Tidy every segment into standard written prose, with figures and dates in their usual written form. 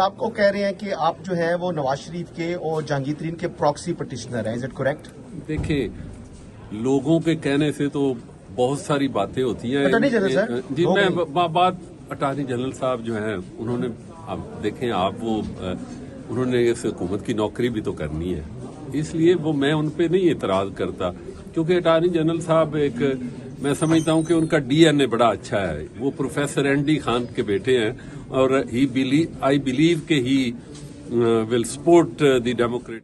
آپ کو کہہ رہے ہیں کہ آپ جو ہے وہ نواز شریف کے اور جہانگیر ترین کے پراکسی پٹیشنر ہیں، از اٹ کریکٹ؟ دیکھیں، لوگوں کے کہنے سے تو بہت ساری باتیں ہوتی ہیں۔ اٹارنی جنرل سر، جی ہو میں گئی۔ بات اٹارنی جنرل صاحب جو ہیں انہوں نے، آپ دیکھیں، انہوں نے اس حکومت کی نوکری بھی تو کرنی ہے، اس لیے وہ میں ان پہ نہیں اعتراض کرتا، کیونکہ اٹارنی جنرل صاحب میں سمجھتا ہوں کہ ان کا ڈی این اے بڑا اچھا ہے۔ وہ پروفیسر این ڈی خان کے بیٹے ہیں اور آئی بلیو کہ ہی ول سپورٹ دی ڈیموکریٹ۔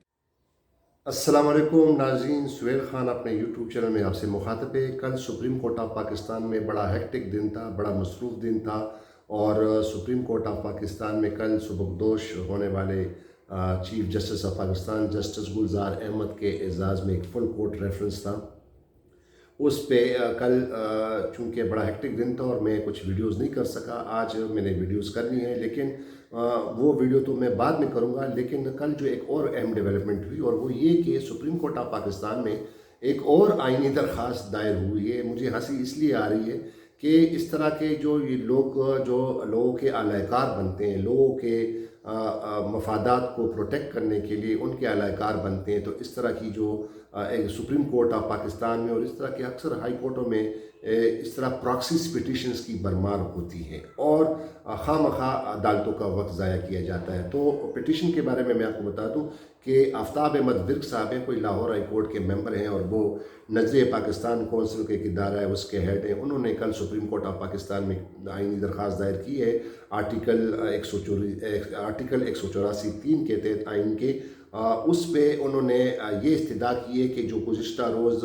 السلام علیکم ناظرین، سہیل خان اپنے یوٹیوب چینل میں آپ سے مخاطب ہے۔ کل سپریم کورٹ آف پاکستان میں بڑا ہیکٹک دن تھا، بڑا مصروف دن تھا، اور سپریم کورٹ آف پاکستان میں کل سبکدوش ہونے والے chief justice of Pakistan justice Gulzar Ahmed کے اعزاز میں ایک فل کورٹ ریفرنس تھا۔ اس پہ کل چونکہ بڑا ہیکٹک دن تھا اور میں کچھ ویڈیوز نہیں کر سکا، آج میں نے ویڈیوز کرنی ہے، لیکن وہ ویڈیو تو میں بعد میں کروں گا۔ لیکن کل جو ایک اور اہم ڈیولپمنٹ ہوئی، اور وہ یہ کہ سپریم کورٹ آف پاکستان میں ایک اور آئینی درخواست دائر ہوئی ہے۔ مجھے ہنسی اس لیے آ رہی ہے کہ اس طرح کے جو لوگوں کے اعلی کار بنتے ہیں، لوگوں کے مفادات کو پروٹیکٹ کرنے کے لیے ان کے اعلی کار بنتے ہیں، تو اس طرح کی جو ایک سپریم کورٹ آف پاکستان میں اور اس طرح کے اکثر ہائی کورٹوں میں اس طرح پراکسیز پٹیشنز کی بھرمار ہوتی ہے اور خواہ مخواہ عدالتوں کا وقت ضائع کیا جاتا ہے۔ تو پٹیشن کے بارے میں آپ کو بتا دوں کہ آفتاب احمد ورک صاحب ہیں، کوئی لاہور ہائی کورٹ کے ممبر ہیں اور وہ نظریہ پاکستان کونسل کے ایک ادارہ ہے، اس کے ہیڈ ہیں۔ انہوں نے کل سپریم کورٹ آف پاکستان میں آئینی درخواست دائر کی ہے آرٹیکل 184(3) کے تحت آئین کے۔ اس پہ انہوں نے یہ استدعا کی ہے کہ جو گزشتہ روز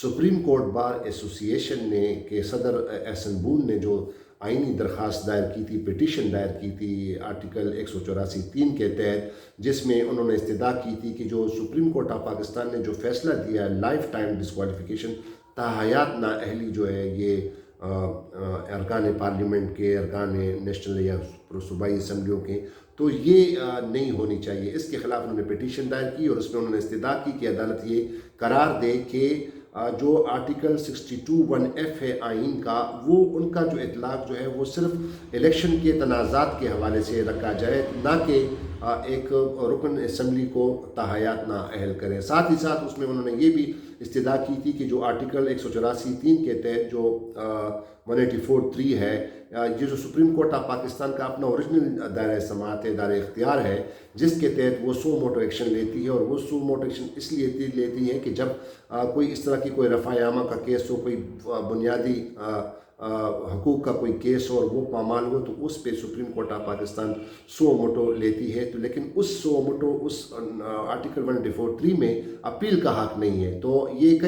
سپریم کورٹ بار ایسوسی ایشن نے کہ صدر احسن بون نے جو آئینی درخواست دائر کی تھی، پٹیشن دائر کی تھی آرٹیکل 184(3) کے تحت، جس میں انہوں نے استدعا کی تھی کہ جو سپریم کورٹ آف پاکستان نے جو فیصلہ دیا ہے لائف ٹائم ڈسکوالیفیکیشن، تاحیات نااہلی جو ہے یہ ارکان پارلیمنٹ کے، ارکان نیشنل یا صوبائی اسمبلیوں کے، تو یہ نہیں ہونی چاہیے۔ اس کے خلاف انہوں نے پٹیشن دائر کی اور اس میں انہوں نے استدعا کی کہ عدالت یہ قرار دے کہ جو آرٹیکل 62(1)(f) ہے آئین کا، وہ ان کا جو اطلاق جو ہے وہ صرف الیکشن کے تنازعات کے حوالے سے رکھا جائے، نہ کہ ایک رکن اسمبلی کو تاحیات نااہل کریں۔ ساتھ ہی ساتھ اس میں انہوں نے یہ بھی استدعا کی تھی کہ جو آرٹیکل 184(3) کے تحت جو 184(3) ہے، یہ جو سپریم کورٹ آف پاکستان کا اپنا اوریجنل دائرہ سماعت ہے، دائرہ اختیار ہے، جس کے تحت وہ سو موٹو ایکشن لیتی ہے، اور وہ سو موٹو ایکشن اس لیے لیتی ہے کہ جب کوئی اس طرح کی کوئی رفع عامہ کا کیس ہو، کوئی بنیادی حقوق کا کوئی کیس ہو اور وہ پامال ہو، تو اس پہ supreme court of Pakistan so motto لیتی ہے۔ تو لیکن اس سو موٹو اس آرٹیکل 184(3) میں اپیل کا حق نہیں ہے۔ تو یہ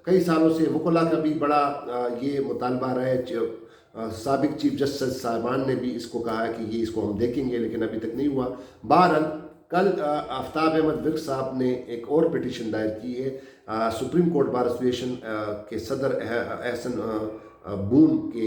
کئی سالوں سے وکلاء کا بھی بڑا یہ مطالبہ رہا ہے، سابق چیف جسٹس صاحبان نے بھی اس کو کہا ہے کہ یہ اس کو ہم دیکھیں گے، لیکن ابھی تک نہیں ہوا۔ بہرحال کل آفتاب احمد ورک صاحب نے ایک اور پٹیشن دائر کی ہے سپریم کورٹ بار ایسوسی کے صدر احسن بون کے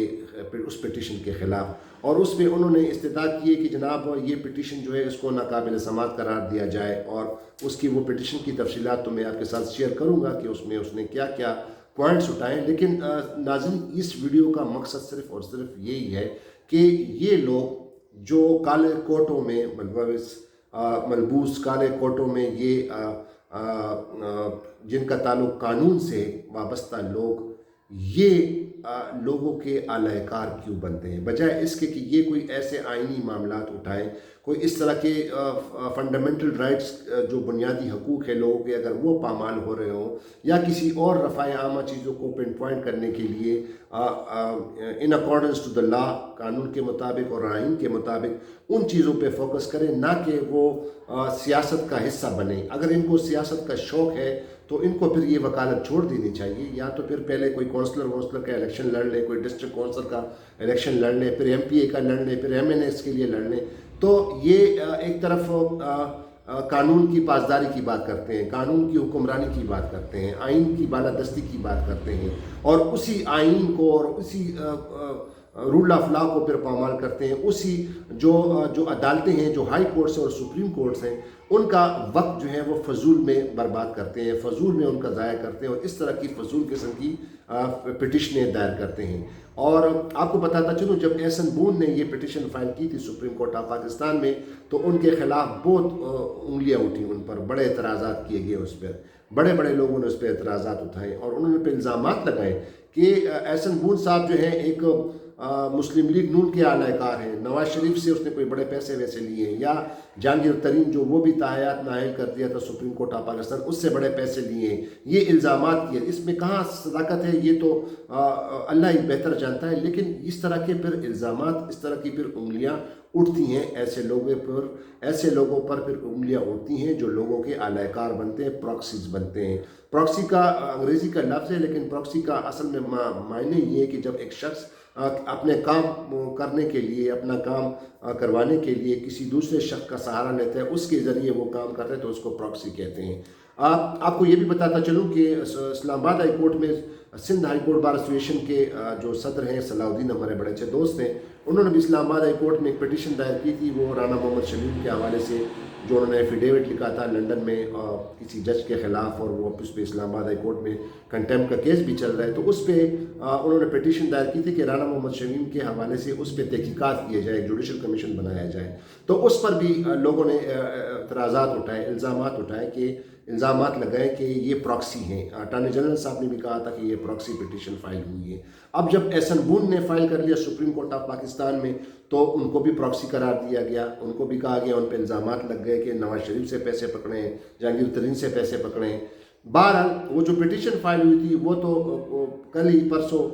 اس پٹیشن کے خلاف، اور اس میں انہوں نے استدعا کی ہے کہ جناب یہ پٹیشن جو ہے اس کو ناقابل سماعت قرار دیا جائے، اور اس کی وہ پٹیشن کی تفصیلات تو میں آپ کے ساتھ شیئر کروں گا کہ اس میں اس نے کیا کیا پوائنٹس اٹھائیں۔ لیکن ناظرین، اس ویڈیو کا مقصد صرف اور صرف یہی ہے کہ یہ لوگ جو کالے کوٹوں میں ملبوس کالے کوٹوں میں یہ جن کا تعلق قانون سے وابستہ لوگ، یہ لوگوں کے اعلی کار کیوں بنتے ہیں، بجائے اس کے کہ یہ کوئی ایسے آئینی معاملات اٹھائیں، کوئی اس طرح کے فنڈامنٹل رائٹس جو بنیادی حقوق ہے لوگوں کے، اگر وہ پامال ہو رہے ہوں، یا کسی اور رفع عامہ چیزوں کو پن پوائنٹ کرنے کے لیے ان اکارڈنس ٹو دا لا، قانون کے مطابق اور آئین کے مطابق ان چیزوں پہ فوکس کریں، نہ کہ وہ سیاست کا حصہ بنیں۔ اگر ان کو سیاست کا شوق ہے تو ان کو پھر یہ وکالت چھوڑ دینی چاہیے، یا تو پھر پہلے کوئی کونسلر کا الیکشن لڑ لیں، کوئی ڈسٹرکٹ کونسل کا الیکشن لڑ لیں، پھر ایم پی اے کا لڑ لیں، پھر ایم این ایس کے لیے لڑ لیں۔ تو یہ ایک طرف قانون کی پاسداری کی بات کرتے ہیں، قانون کی حکمرانی کی بات کرتے ہیں، آئین کی بالادستی کی بات کرتے ہیں، اور اسی آئین کو اور اسی رول آف لا کو پھر پامال کرتے ہیں. اسی جو عدالتیں ہیں, جو ہائی کورٹس اور سپریم کورٹس ہیں, ان کا وقت جو ہے وہ فضول میں برباد کرتے ہیں, فضول میں ان کا ضائع کرتے ہیں, اور اس طرح کی فضول قسم کی پٹیشنیں دائر کرتے ہیں. اور آپ کو بتاتا چلوں, جب احسن بون نے یہ پٹیشن فائل کی تھی سپریم کورٹ آف پاکستان میں, تو ان کے خلاف بہت انگلیاں اٹھیں, ان پر بڑے اعتراضات کیے گئے, اس پر بڑے لوگوں نے اس پہ اعتراضات اٹھائے, اور انہوں نے پہ الزامات لگائے کہ احسن بون صاحب جو ہیں ایک مسلم لیگ نون کے اعلی کار ہیں, نواز شریف سے اس نے کوئی بڑے پیسے ویسے لیے ہیں, یا جہانگیر ترین جو وہ بھی تاحیات نائل کر دیا تھا سپریم کورٹ آف پاکستان, اس سے بڑے پیسے لیے ہیں. یہ الزامات کیے, اس میں کہاں صداقت ہے یہ تو اللہ ہی بہتر جانتا ہے. لیکن اس طرح کے پھر الزامات, اس طرح کی پھر انگلیاں اٹھتی ہیں ایسے لوگوں پر پھر انگلیاں اٹھتی ہیں جو لوگوں کے اعلی کار بنتے ہیں, پراکسیز بنتے ہیں. پراکسی کا انگریزی کا لفظ ہے, لیکن پراکسی کا اصل میں معنی یہ ہے کہ جب ایک شخص اپنے کام کرنے کے لیے, اپنا کام کروانے کے لیے کسی دوسرے شخص کا سہارا لیتا ہے, اس کے ذریعے وہ کام کرتے ہیں, تو اس کو پراکسی کہتے ہیں. آپ کو یہ بھی بتاتا چلوں کہ اسلام آباد ہائی کورٹ میں Sindh high court bar association کے جو صدر ہیں صلاح الدین, ہمارے بڑے اچھے دوست ہیں, انہوں نے بھی اسلام آباد ہائی کورٹ میں ایک پٹیشن دائر کی تھی. وہ رانا محمد شمیم کے حوالے سے جو انہوں نے ایفیڈیوٹ لکھا تھا لنڈن میں کسی جج کے خلاف, اور وہ اس پہ اسلام آباد ہائی کورٹ میں کنٹیمپٹ کا کیس بھی چل رہا ہے, تو اس پہ انہوں نے پٹیشن دائر کی تھی کہ رانا محمد شمیم کے حوالے سے اس پہ تحقیقات کیے جائے, ایک جوڈیشل کمیشن بنایا جائے. تو اس پر بھی لوگوں نے اعتراضات اٹھائے, الزامات اٹھائے, کہ الزامات لگائے کہ یہ پراکسی ہیں. اٹارنی جنرل صاحب نے بھی کہا تھا کہ یہ پراکسی پٹیشن فائل ہوئی ہے. اب جب احسن بون نے فائل کر لیا سپریم کورٹ آف پاکستان میں, تو ان کو بھی پراکسی قرار دیا گیا. ان کو بھی کہا گیا, ان پہ الزامات لگ گئے کہ نواز شریف سے پیسے پکڑے ہیں, جہانگیر ترین سے پیسے پکڑے ہیں. بہرحال وہ جو پٹیشن فائل ہوئی تھی وہ تو کل ہی پرسوں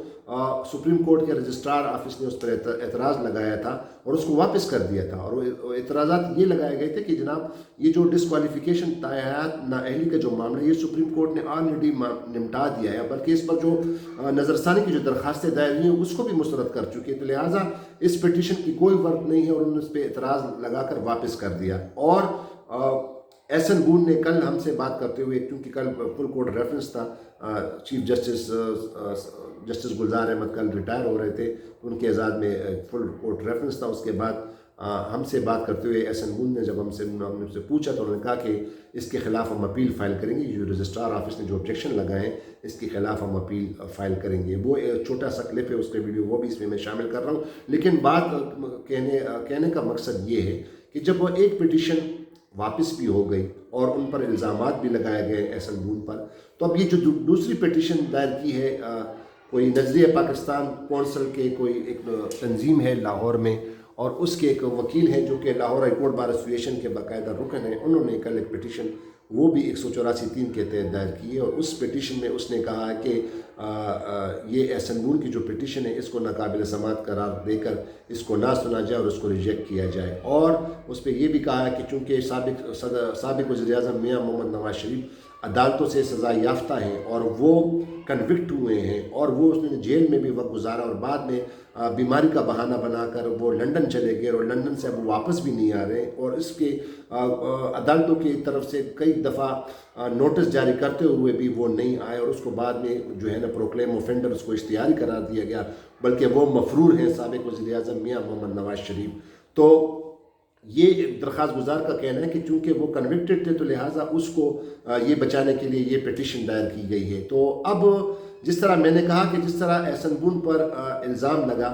سپریم کورٹ کے رجسٹرار آفس نے اس پر اعتراض لگایا تھا اور اس کو واپس کر دیا تھا. اور وہ اعتراضات یہ لگائے گئے تھے کہ جناب یہ جو ڈسکوالیفیکیشن تاحیات نااہلی کا جو معاملہ, یہ سپریم کورٹ نے آلریڈی نمٹا دیا ہے, بلکہ اس پر جو نظر ثانی کی جو درخواستیں دائر ہوئی ہیں اس کو بھی مسترد کر چکی ہے. تو لہٰذا اس پٹیشن کی کوئی ورت نہیں ہے, اور انہوں نے اس پہ اعتراض لگا کر واپس کر دیا. اور احسن بون نے کل ہم سے بات کرتے ہوئے, کیونکہ کل فل کورٹ ریفرنس تھا, چیف جسٹس گلزار احمد کل ریٹائر ہو رہے تھے, ان کے اعزاز میں فل کورٹ ریفرنس تھا. اس کے بعد ہم سے بات کرتے ہوئے احسن بون نے جب ہم سے پوچھا, تو انہوں نے کہا کہ اس کے خلاف ہم اپیل فائل کریں گے. جو رجسٹرار آفس نے جو آبجیکشن لگائے ہیں اس کے خلاف ہم اپیل فائل کریں گے. وہ چھوٹا سا کلپ ہے اس کا ویڈیو, وہ بھی اس میں شامل کر رہا ہوں. لیکن بات کہنے کا مقصد یہ ہے کہ جب وہ ایک پٹیشن واپس بھی ہو گئی اور ان پر الزامات بھی لگائے گئے احسن بون پر, تو اب یہ جو دوسری پٹیشن دائر کی ہے, کوئی نظریہ پاکستان کونسل کے کوئی ایک تنظیم ہے لاہور میں, اور اس کے ایک وکیل ہیں جو کہ Lahore high court bar association کے باقاعدہ رکن ہیں, انہوں نے کل ایک پٹیشن وہ بھی 184(3) کے تحت دائر کی ہے. اور اس پٹیشن میں اس نے کہا ہے کہ یہ احسن بون کی جو پٹیشن ہے اس کو ناقابل سماعت قرار دے کر اس کو نہ سنا جائے اور اس کو ریجیکٹ کیا جائے. اور اس پہ یہ بھی کہا ہے کہ چونکہ سابق وزیر اعظم میاں محمد نواز شریف عدالتوں سے سزا یافتہ ہیں اور وہ کنوکٹ ہوئے ہیں, اور وہ اس نے جیل میں بھی وقت گزارا, اور بعد میں بیماری کا بہانہ بنا کر وہ لنڈن چلے گئے, اور لنڈن سے اب وہ واپس بھی نہیں آ رہے, اور اس کے عدالتوں کی طرف سے کئی دفعہ نوٹس جاری کرتے ہوئے بھی وہ نہیں آئے, اور اس کو بعد میں جو ہے نا پروکلیم اوفینڈر اس کو اشتہاری قرار دیا گیا, بلکہ وہ مفرور ہیں سابق وزیر اعظم میاں محمد نواز شریف. تو یہ درخواست گزار کا کہنا ہے کہ چونکہ وہ کنوکٹڈ تھے تو لہٰذا اس کو یہ بچانے کے لیے یہ پٹیشن دائر کی گئی ہے. تو اب جس طرح میں نے کہا کہ جس طرح احسن بون پر الزام لگا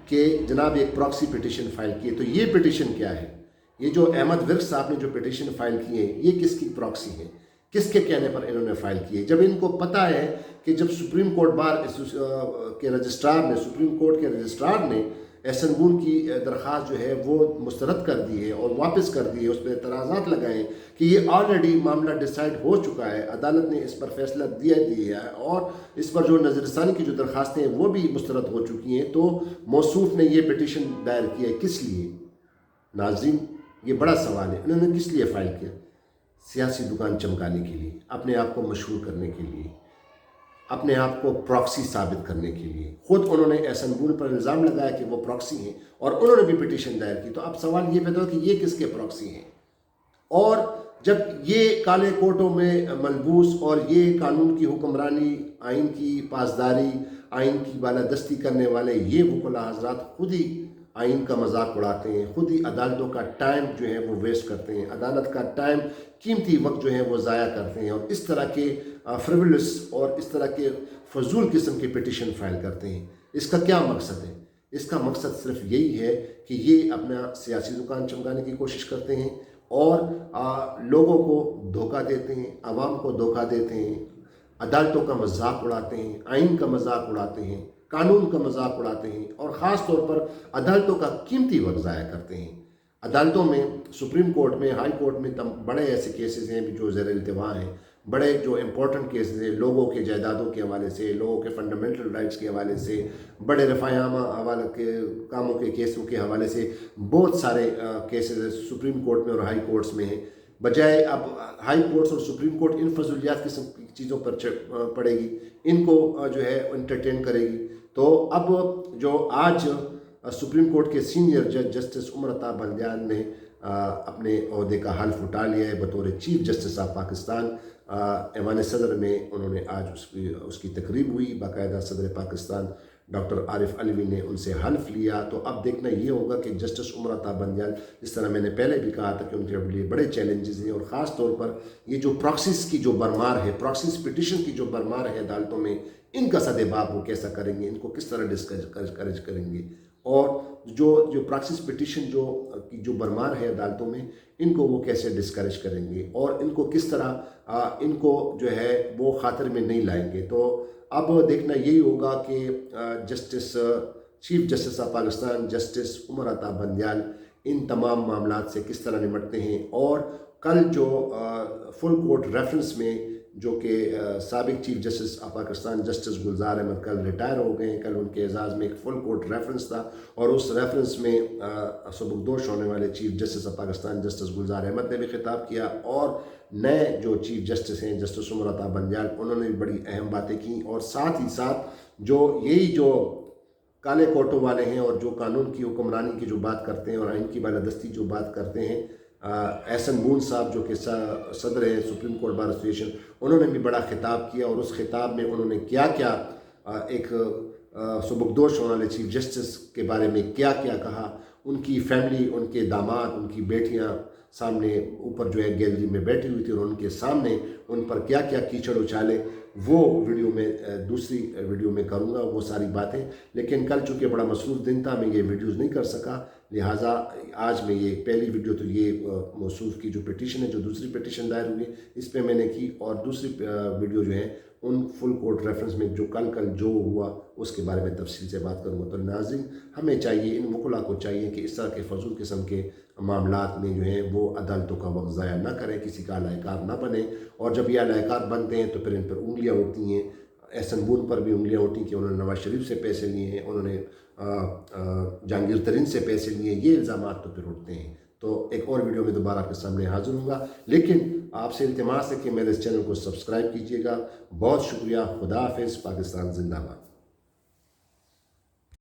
کہ جناب ایک پراکسی پٹیشن فائل کی ہے, تو یہ پٹیشن کیا ہے؟ یہ جو احمد ورک صاحب نے جو پٹیشن فائل کی ہے یہ کس کی پراکسی ہے, کس کے کہنے پر انہوں نے فائل کی ہے؟ جب ان کو پتہ ہے کہ جب سپریم کورٹ بار کے رجسٹرار نے احسن بون کی درخواست جو ہے وہ مسترد کر دی ہے اور واپس کر دی ہے, اس پہ اعتراضات لگائے کہ یہ آلریڈی معاملہ ڈیسائیڈ ہو چکا ہے, عدالت نے اس پر فیصلہ دیا ہے, اور اس پر جو نظر ثانی کی جو درخواستیں ہیں وہ بھی مسترد ہو چکی ہیں, تو موصوف نے یہ پٹیشن دائر کیا ہے کس لیے؟ ناظرین, یہ بڑا سوال ہے. انہوں نے کس لیے فائل کیا؟ سیاسی دکان چمکانے کے لیے, اپنے آپ کو مشہور کرنے کے لیے, اپنے آپ کو پراکسی ثابت کرنے کے لیے. خود انہوں نے احسن بون پر الزام لگایا کہ وہ پراکسی ہیں, اور انہوں نے بھی پٹیشن دائر کی. تو اب سوال یہ پیدا ہو کہ یہ کس کے پراکسی ہیں؟ اور جب یہ کالے کوٹوں میں ملبوس اور یہ قانون کی حکمرانی، آئین کی پاسداری، آئین کی بالادستی کرنے والے یہ وکلاء حضرات خود ہی آئین کا مذاق اڑاتے ہیں، خود ہی عدالتوں کا ٹائم جو ہے وہ ویسٹ کرتے ہیں، عدالت کا ٹائم، قیمتی وقت جو ہے وہ ضائع کرتے ہیں، اور اس طرح کے فریولس اور اس طرح کے فضول قسم کے پٹیشن فائل کرتے ہیں۔ اس کا کیا مقصد ہے؟ اس کا مقصد صرف یہی ہے کہ یہ اپنا سیاسی دکان چمکانے کی کوشش کرتے ہیں اور لوگوں کو دھوکہ دیتے ہیں، عوام کو دھوکہ دیتے ہیں، عدالتوں کا مذاق اڑاتے ہیں، آئین کا مذاق اڑاتے ہیں، قانون کا مذاق اڑاتے ہیں، اور خاص طور پر عدالتوں کا قیمتی وقت ضائع کرتے ہیں۔ عدالتوں میں، سپریم کورٹ میں، ہائی کورٹ میں بڑے ایسے کیسز ہیں جو زیر التوا ہیں، بڑے جو امپورٹنٹ کیسز ہیں، لوگوں کے جائیدادوں کے حوالے سے، لوگوں کے فنڈامنٹل رائٹس کے حوالے سے، بڑے رفع عامہ حوالے کے کاموں کے کیسوں کے حوالے سے بہت سارے کیسز سپریم کورٹ میں اور ہائی کورٹس میں ہیں۔ بجائے اب ہائی کورٹس اور سپریم کورٹ ان فضولیات قسم کی چیزوں پر پڑے گی، ان کو جو ہے انٹرٹین کرے گی، تو اب جو آج سپریم کورٹ کے سینئر جج جسٹس عمر عطا بندیال نے اپنے عہدے کا حلف اٹھا لیا ہے بطور چیف جسٹس آف پاکستان، ایوان صدر میں انہوں نے آج اس کی تقریب ہوئی، باقاعدہ صدر پاکستان ڈاکٹر عارف علوی نے ان سے حلف لیا۔ تو اب دیکھنا یہ ہوگا کہ جسٹس عمر عطا بندیال، جس طرح میں نے پہلے بھی کہا تھا کہ ان کے لیے بڑے چیلنجز ہیں، اور خاص طور پر یہ جو پراکسیز کی جو برمار ہے، پراکسیز پٹیشن کی جو برمار ہے عدالتوں میں، ان کا سدباب وہ کیسا کریں گے، ان کو کس طرح ڈسکریج کریں گے، اور جو پراکسیز پٹیشن کی جو برمار ہے عدالتوں میں، ان کو وہ کیسے ڈسکریج کریں گے، اور ان کو کس طرح ان کو جو ہے وہ خاطر میں نہیں لائیں گے۔ تو اب دیکھنا یہی ہوگا کہ chief justice of Pakistan justice Umar Ata Bandial ان تمام معاملات سے کس طرح نمٹتے ہیں، اور کل جو فل کورٹ ریفرنس میں جو کہ سابق chief justice of Pakistan justice Gulzar Ahmed کل ریٹائر ہو گئے ہیں، کل ان کے اعزاز میں ایک فل کورٹ ریفرنس تھا، اور اس ریفرنس میں سبکدوش ہونے والے chief justice of Pakistan justice Gulzar Ahmed نے بھی خطاب کیا، اور نئے جو چیف جسٹس ہیں جسٹس عمر عطا بندیال، انہوں نے بھی بڑی اہم باتیں کی، اور ساتھ ہی ساتھ جو کالے کوٹوں والے ہیں اور جو قانون کی حکمرانی کی جو بات کرتے ہیں اور آئین کی بالادستی جو بات کرتے ہیں، احسن بون صاحب جو کہ صدر ہیں سپریم کورٹ بار ایسوسیشن، انہوں نے بھی بڑا خطاب کیا، اور اس خطاب میں انہوں نے کیا ایک سبکدوش ہونے والے چیف جسٹس کے بارے میں کیا کہا، ان کی فیملی، ان کے داماد، ان کی بیٹیاں سامنے اوپر جو ہے گیلری میں بیٹھی ہوئی تھی، اور ان کے سامنے ان پر کیا کیچڑ اچھالے، وہ ویڈیو میں دوسری ویڈیو میں کروں گا وہ ساری باتیں، لیکن کل چونکہ بڑا مصروف دن تھا، میں یہ ویڈیوز نہیں کر سکا، لہٰذا آج میں یہ پہلی ویڈیو تو یہ موصوف کی جو پٹیشن ہے، جو دوسری پٹیشن دائر ہوئی، اس پہ میں نے کی، اور دوسری ویڈیو جو ہے ان فل کورٹ ریفرنس میں جو کل جو ہوا اس کے بارے میں تفصیل سے بات کروں گا۔ تو ناظرین، ہمیں چاہیے، ان وکلاء کو چاہیے کہ اس طرح کے فضول قسم کے معاملات میں جو ہیں وہ عدالتوں کا وقت ضائع نہ کریں، کسی کا علیہ کار نہ بنے، اور جب یہ علیہ کار بنتے ہیں تو پھر ان پر انگلیاں اٹھتی ہیں۔ احسن بون پر بھی انگلیاں اٹھیں کہ انہوں نے نواز شریف سے پیسے لیے ہیں، انہوں نے جہانگیر ترین سے پیسے لیے ہیں، یہ الزامات تو پھر اٹھتے ہیں۔ تو ایک اور ویڈیو میں دوبارہ آپ کے سامنے حاضر ہوں گا، لیکن آپ سے التماس ہے کہ میرے اس چینل کو سبسکرائب کیجیے گا۔ بہت شکریہ، خدا حافظ، پاکستان زندہ باد۔